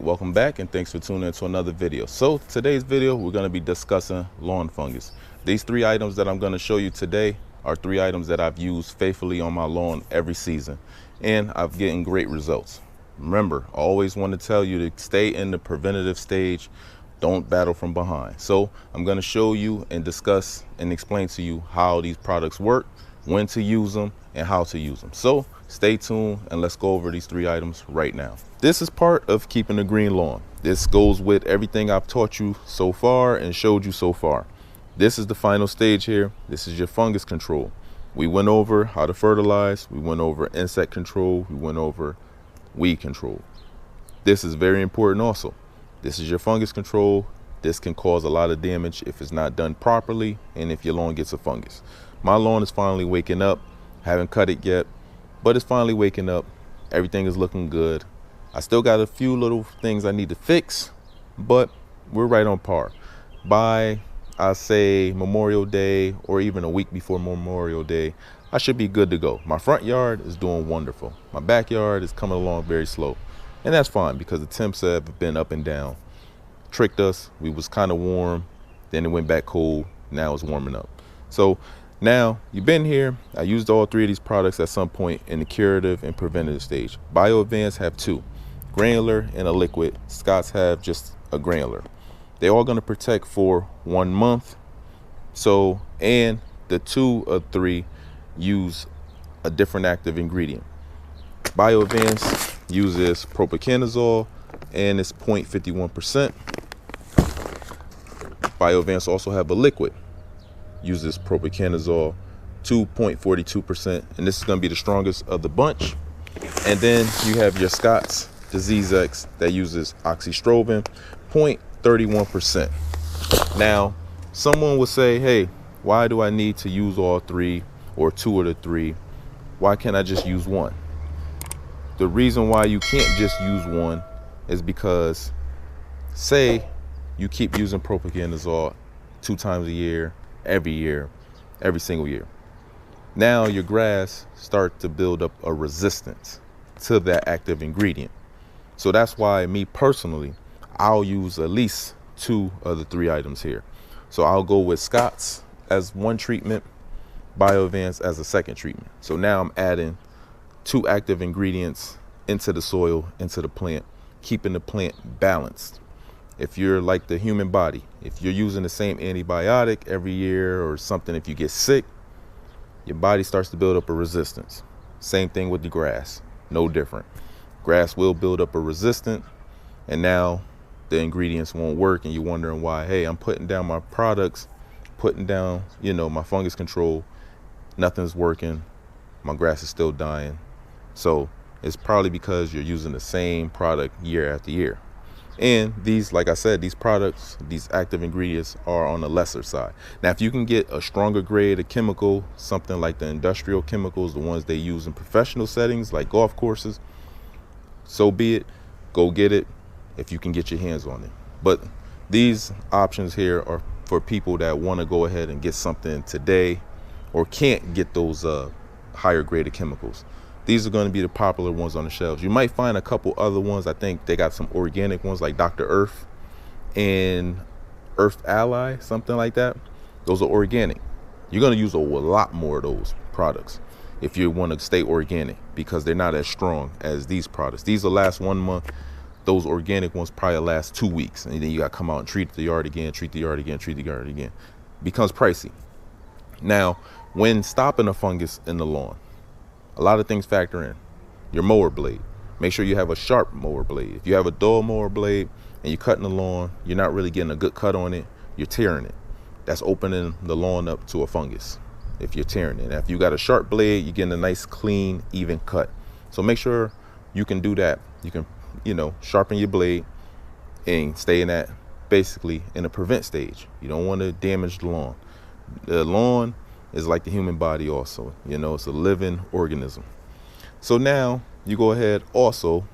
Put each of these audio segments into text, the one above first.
welcome back and thanks for tuning in to another video. So today's video, we're going to be discussing lawn fungus. These three items that I'm going to show you today are three items that I've used faithfully on my lawn every season, and I've getting great results. Remember, I always want to tell you to stay in the preventative stage. Don't battle from behind. So I'm going to show you and discuss and explain to you how these products work, when to use them, and how to use them. So stay tuned and let's go over these three items right now. This is part of keeping a green lawn. This goes with everything I've taught you so far and showed you so far. This is the final stage here. This is your fungus control. We went over how to fertilize. We went over insect control. We went over weed control. This is very important also. This is your fungus control. This can cause a lot of damage if it's not done properly and if your lawn gets a fungus. My lawn is finally waking up. Haven't cut it yet, but it's finally waking up. Everything is looking good. I still got a few little things I need to fix, but we're right on par. By, I say, Memorial Day or even a week before Memorial Day, I should be good to go. My front yard is doing wonderful. My backyard is coming along very slow. And that's fine because the temps have been up and down. Tricked us. We was kind of warm. Then it went back cold. Now it's warming up. So now you've been here. I used all three of these products at some point in the curative and preventative stage. Bio Advance have two, granular and a liquid. Scott's have just a granular. They're all going to protect for 1 month. So, and the 2 or 3 use a different active ingredient. Bio Advance uses propiconazole and it's 0.51%. Bio Advance also have a liquid, uses propiconazole 2.42%, and this is going to be the strongest of the bunch. And then you have your Scott's Disease X that uses oxystrobin 0.31%. Now someone would say, hey, why do I need to use all three or 2 of the 3? Why can't I just use one? The reason why you can't just use one is because, say you keep using propiconazole 2 times a year, every single year. Now your grass start to build up a resistance to that active ingredient. So that's why me personally, I'll use at least 2 of the 3 items here. So I'll go with Scott's as one treatment, Bio Advance as a second treatment. So now I'm adding 2 active ingredients into the soil, into the plant, keeping the plant balanced. If you're like the human body, if you're using the same antibiotic every year or something, if you get sick, your body starts to build up a resistance. Same thing with the grass, no different. Grass will build up a resistance, and now the ingredients won't work, and you're wondering why. Hey, I'm putting down my products, putting down, my fungus control, nothing's working, my grass is still dying. So it's probably because you're using the same product year after year. And these, like I said, these products, these active ingredients are on the lesser side. Now, if you can get a stronger grade of chemical, something like the industrial chemicals, the ones they use in professional settings like golf courses, so be it. Go get it if you can get your hands on it. But these options here are for people that want to go ahead and get something today or can't get those higher grade of chemicals. These are going to be the popular ones on the shelves. You might find a couple other ones. I think they got some organic ones like Dr. Earth and Earth Ally, something like that. Those are organic. You're going to use a lot more of those products if you want to stay organic because they're not as strong as these products. These will last 1 month. Those organic ones probably last 2 weeks. And then you got to come out and treat the yard again, treat the yard again, treat the yard again. Becomes pricey. Now, when stopping a fungus in the lawn, a lot of things factor in. Your mower blade. Make sure you have a sharp mower blade. If you have a dull mower blade and you're cutting the lawn, you're not really getting a good cut on it, you're tearing it. That's opening the lawn up to a fungus if you're tearing it. Now, if you got a sharp blade, you're getting a nice, clean, even cut. So make sure you can do that. You can, sharpen your blade and stay in that, basically, in a prevent stage. You don't want to damage the lawn. The lawn is like the human body also, it's a living organism. So now you go ahead also,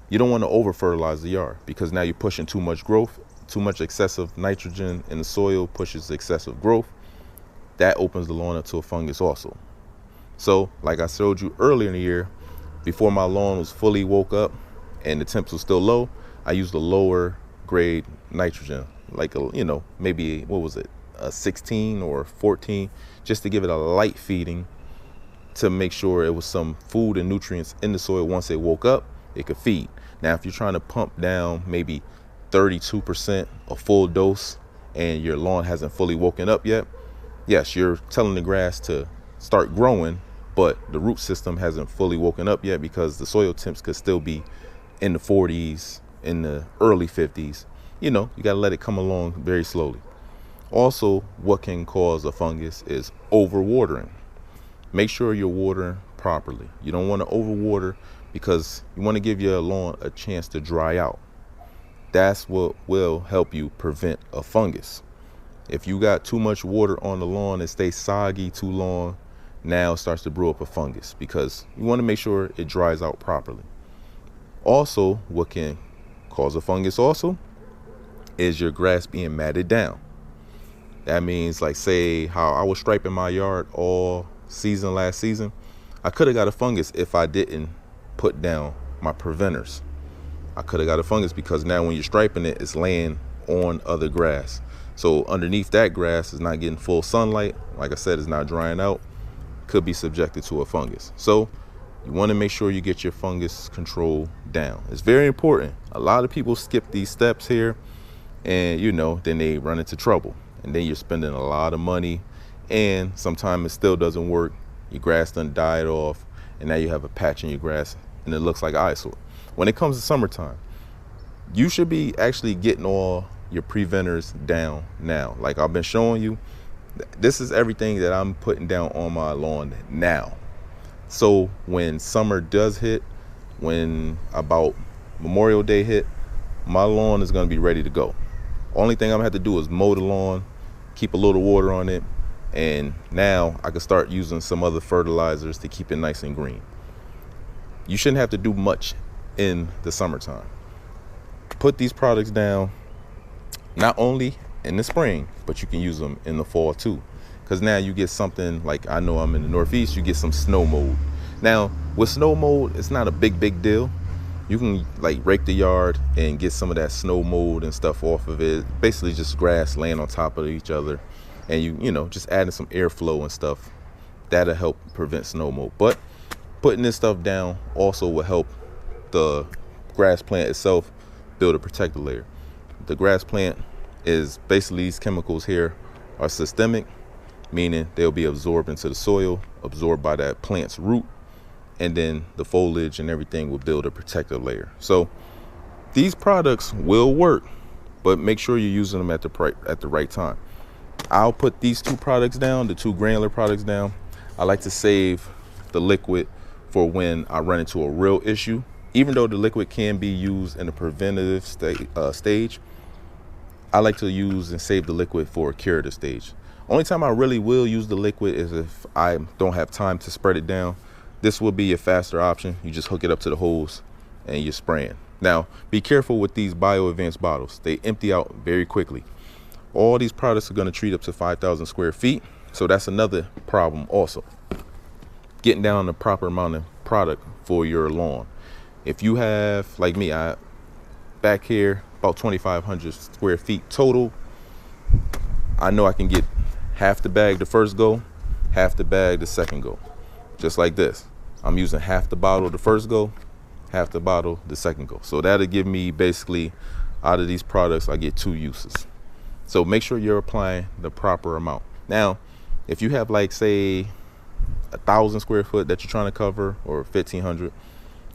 you don't want to over fertilize the yard because now you're pushing too much growth, too much excessive nitrogen in the soil pushes excessive growth. That opens the lawn up to a fungus also. So like I showed you earlier in the year, before my lawn was fully woke up and the temps was still low, I used a lower grade nitrogen, like maybe, what was it, a 16 or 14, just to give it a light feeding, to make sure it was some food and nutrients in the soil. Once it woke up, it could feed. Now, if you're trying to pump down maybe 32%, a full dose, and your lawn hasn't fully woken up yet, yes, you're telling the grass to start growing, but the root system hasn't fully woken up yet, because the soil temps could still be in the 40s, in the early 50s. You got to let it come along very slowly. Also, what can cause a fungus is overwatering. Make sure you're watering properly. You don't want to overwater, because you want to give your lawn a chance to dry out. That's what will help you prevent a fungus. If you got too much water on the lawn and stays soggy too long, now it starts to brew up a fungus, because you want to make sure it dries out properly. Also, what can cause a fungus also is your grass being matted down. That means, like, say how I was striping my yard all season last season, I could have got a fungus if I didn't put down my preventers. I could have got a fungus because now when you're striping it, it's laying on other grass. So underneath that grass is not getting full sunlight. Like I said, it's not drying out. Could be subjected to a fungus. So you want to make sure you get your fungus control down. It's very important. A lot of people skip these steps here, and then they run into trouble. And then you're spending a lot of money, and sometimes it still doesn't work. Your grass done died off, and now you have a patch in your grass, and it looks like an eyesore. When it comes to summertime, you should be actually getting all your preventers down now. Like I've been showing you, this is everything that I'm putting down on my lawn now. So when summer does hit, when about Memorial Day hit, my lawn is going to be ready to go. Only thing I'm going to have to do is mow the lawn, keep a little water on it, and now I can start using some other fertilizers to keep it nice and green. You shouldn't have to do much in the summertime. Put these products down not only in the spring, but you can use them in the fall too, because now you get something like, I know I'm in the Northeast, you get some snow mold. Now with snow mold, it's not a big deal. You can like rake the yard and get some of that snow mold and stuff off of it. Basically just grass laying on top of each other, and you just adding some airflow and stuff, that'll help prevent snow mold. But putting this stuff down also will help the grass plant itself build a protective layer. The grass plant is basically, these chemicals here are systemic, meaning they'll be absorbed into the soil, absorbed by that plant's root, and then the foliage and everything will build a protective layer. So these products will work, but make sure you're using them at the right time. I'll put these two products down, the two granular products down. I like to save the liquid for when I run into a real issue. Even though the liquid can be used in a preventative stage, I like to use and save the liquid for a curative stage. Only time I really will use the liquid is if I don't have time to spread it down. This will be a faster option. You just hook it up to the hose and you're spraying. Now, be careful with these Bio Advanced bottles. They empty out very quickly. All these products are going to treat up to 5,000 square feet. So that's another problem also. Getting down the proper amount of product for your lawn. If you have, like me, I back here about 2,500 square feet total, I know I can get half the bag the first go, half the bag the second go. Just like this. I'm using half the bottle the first go, half the bottle the second go. So that'll give me basically, out of these products, I get 2 uses. So make sure you're applying the proper amount. Now, if you have like, say, 1,000 square foot that you're trying to cover, or 1,500,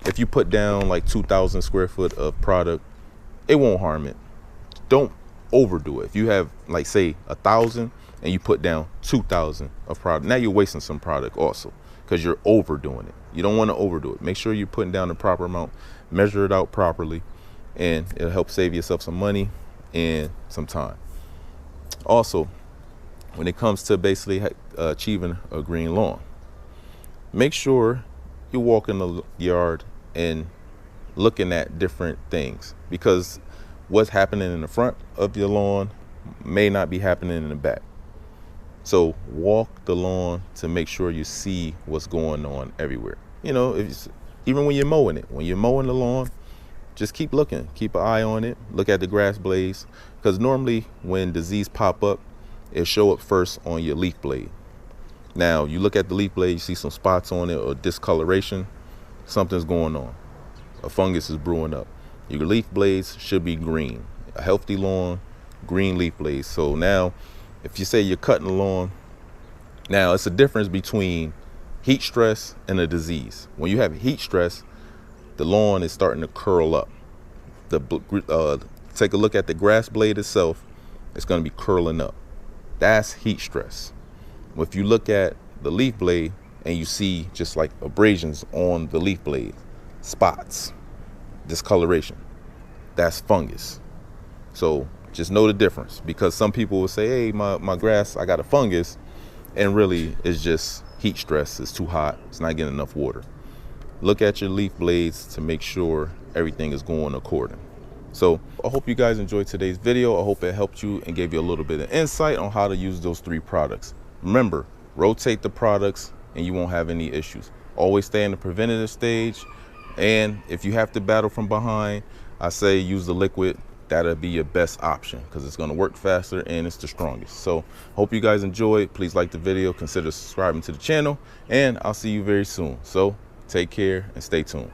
if you put down like 2,000 square foot of product, it won't harm it. Don't overdo it. If you have like, say, 1,000 and you put down 2,000 of product, now you're wasting some product also, because you're overdoing it. You don't want to overdo it. Make sure you're putting down the proper amount, measure it out properly, and it'll help save yourself some money and some time. Also, when it comes to basically achieving a green lawn, make sure you walk in the yard and looking at different things, because what's happening in the front of your lawn may not be happening in the back. So walk the lawn to make sure you see what's going on everywhere. Even when you're mowing it, when you're mowing the lawn, just keep looking, keep an eye on it, look at the grass blades, because normally when disease pop up, it'll show up first on your leaf blade. Now you look at the leaf blade, you see some spots on it or discoloration, something's going on. A fungus is brewing up. Your leaf blades should be green. A healthy lawn, green leaf blades. So now if you say you're cutting the lawn, now it's a difference between heat stress and a disease. When you have heat stress, the lawn is starting to curl up. Take a look at the grass blade itself, it's going to be curling up. That's heat stress. If you look at the leaf blade and you see just like abrasions on the leaf blade, spots, discoloration, that's fungus. So just know the difference, because some people will say, hey, my grass, I got a fungus, and really it's just heat stress. It's too hot, it's not getting enough water. Look at your leaf blades to make sure everything is going according. So I hope you guys enjoyed today's video. I hope it helped you and gave you a little bit of insight on how to use those 3 products. Remember, rotate the products and you won't have any issues. Always stay in the preventative stage. And if you have to battle from behind, I say use the liquid. That'll be your best option because it's going to work faster and it's the strongest. So hope you guys enjoyed. Please like the video, consider subscribing to the channel, and I'll see you very soon. So take care and stay tuned.